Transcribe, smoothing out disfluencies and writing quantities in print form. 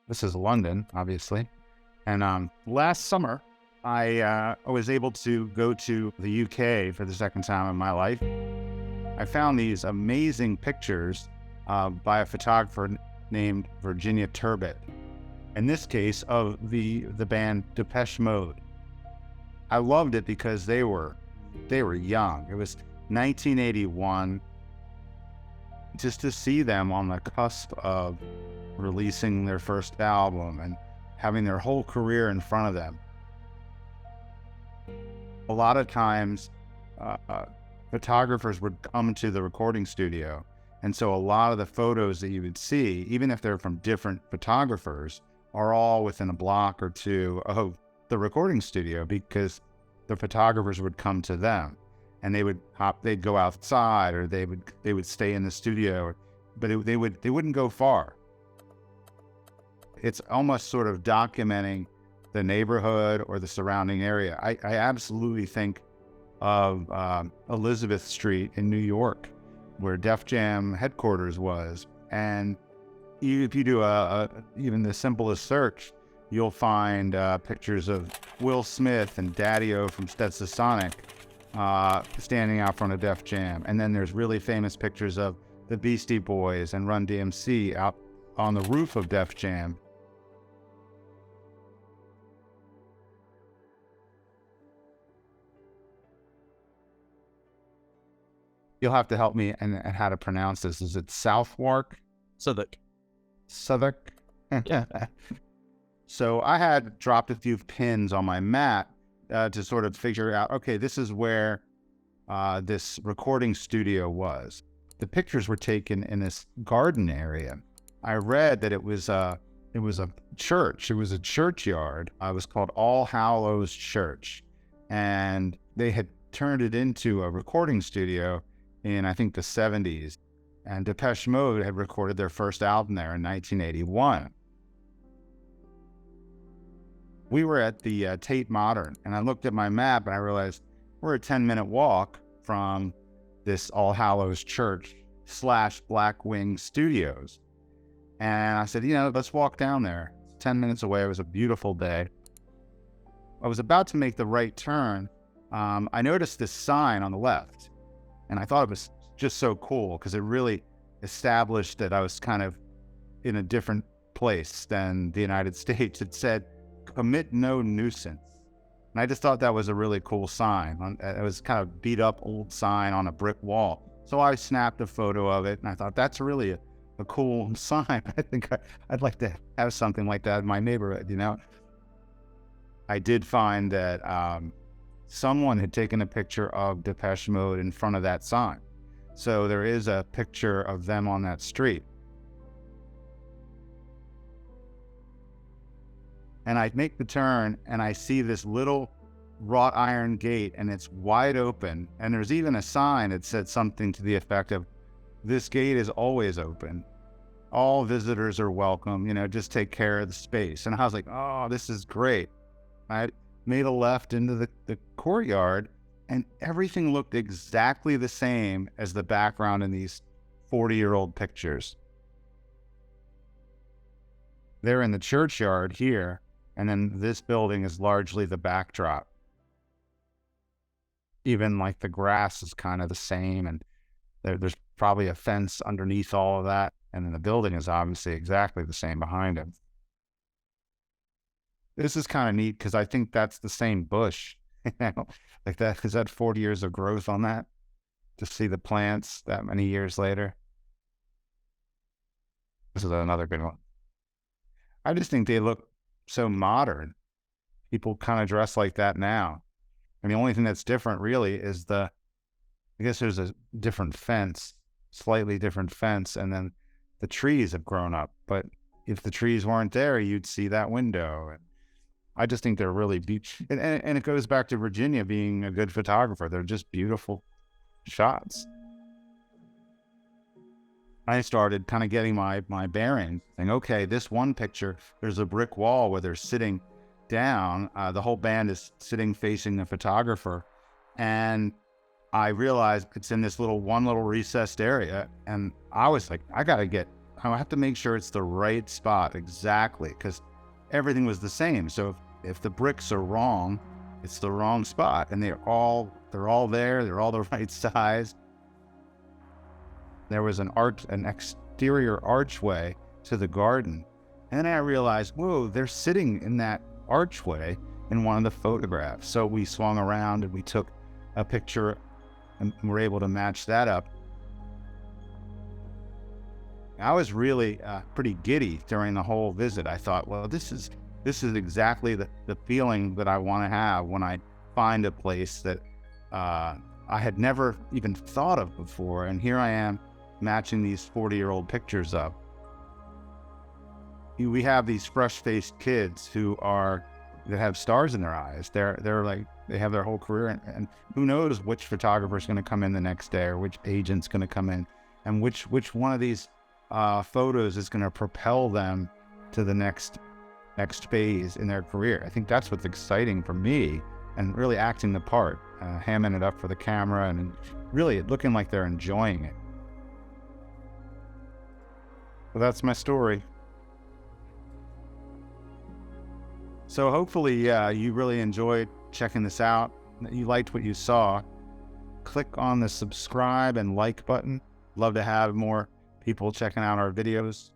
This is London, obviously. And last summer, I was able to go to the UK for the second time in my life. I found these amazing pictures by a photographer named Virginia Turbett. In this case, of the band Depeche Mode. I loved it because they were young. It was 1981. Just to see them on the cusp of releasing their first album and having their whole career in front of them. A lot of times, photographers would come to the recording studio, and so a lot of the photos that you would see, even if they're from different photographers, are all within a block or two of the recording studio, because the photographers would come to them, and they'd go outside, or they would stay in the studio, but they wouldn't go far. It's almost sort of documenting the neighborhood or the surrounding area. I absolutely think of Elizabeth Street in New York, where Def Jam headquarters was. And if you do even the simplest search, you'll find pictures of Will Smith and Daddy-O from Stetsasonic standing out front of Def Jam. And then there's really famous pictures of the Beastie Boys and Run DMC out on the roof of Def Jam. You'll have to help me and how to pronounce this. Is it Southwark? Southwark. Southwark? Yeah. So I had dropped a few pins on my map to sort of figure out, okay, this is where this recording studio was. The pictures were taken in this garden area. I read that it was a church. It was a churchyard. It was called All Hallows Church. And they had turned it into a recording studio in, I think, the 70s. And Depeche Mode had recorded their first album there in 1981. We were at the Tate Modern, and I looked at my map and I realized we're a 10-minute walk from this All Hallows Church / Black Wing Studios. And I said, let's walk down there. It's 10 minutes away. It was a beautiful day. I was about to make the right turn. I noticed this sign on the left, and I thought it was just so cool because it really established that I was kind of in a different place than the United States. It said, "Commit no nuisance." And I just thought that was a really cool sign. It was kind of beat up old sign on a brick wall. So I snapped a photo of it, and I thought that's really a cool sign. I think I'd like to have something like that in my neighborhood, I did find that someone had taken a picture of Depeche Mode in front of that sign. So there is a picture of them on that street. And I make the turn, and I see this little wrought iron gate, and it's wide open. And there's even a sign that said something to the effect of, "This gate is always open. All visitors are welcome, just take care of the space." And I was like, oh, this is great. I made a left into the courtyard, and everything looked exactly the same as the background in these 40-year-old pictures. They're in the churchyard here, and then this building is largely the backdrop. Even like the grass is kind of the same, and there's probably a fence underneath all of that, and then the building is obviously exactly the same behind it. This is kind of neat because I think that's the same bush. Like that, is that 40 years of growth on that? To see the plants that many years later. This is another good one. I just think they look so modern. People kind of dress like that now. And the only thing that's different really is I guess there's a different fence, slightly different fence, and then the trees have grown up. But if the trees weren't there, you'd see that window. And I just think they're really beautiful. And it goes back to Virginia being a good photographer. They're just beautiful shots. I started kind of getting my bearings, saying, okay, this one picture, there's a brick wall where they're sitting down. The whole band is sitting facing the photographer. And I realized it's in this one little recessed area. And I was like, I got to get I have to make sure it's the right spot exactly, because everything was the same. So if the bricks are wrong, it's the wrong spot, and they're all there. They're all the right size. There was an exterior archway to the garden, and then I realized, whoa, they're sitting in that archway in one of the photographs. So we swung around and we took a picture, and were able to match that up. I was really pretty giddy during the whole visit. I thought, well, this is exactly the feeling that I want to have when I find a place that I had never even thought of before. And here I am matching these 40-year-old pictures up. We have these fresh-faced kids that have stars in their eyes. They're like, they have their whole career, and who knows which photographer is going to come in the next day, or which agent's going to come in, and which one of these photos is going to propel them to the next phase in their career. I think that's what's exciting for me, and really acting the part, hamming it up for the camera, and really looking like they're enjoying it. So that's my story. So hopefully you really enjoyed checking this out, that you liked what you saw. Click on the subscribe and like button. Love to have more people checking out our videos.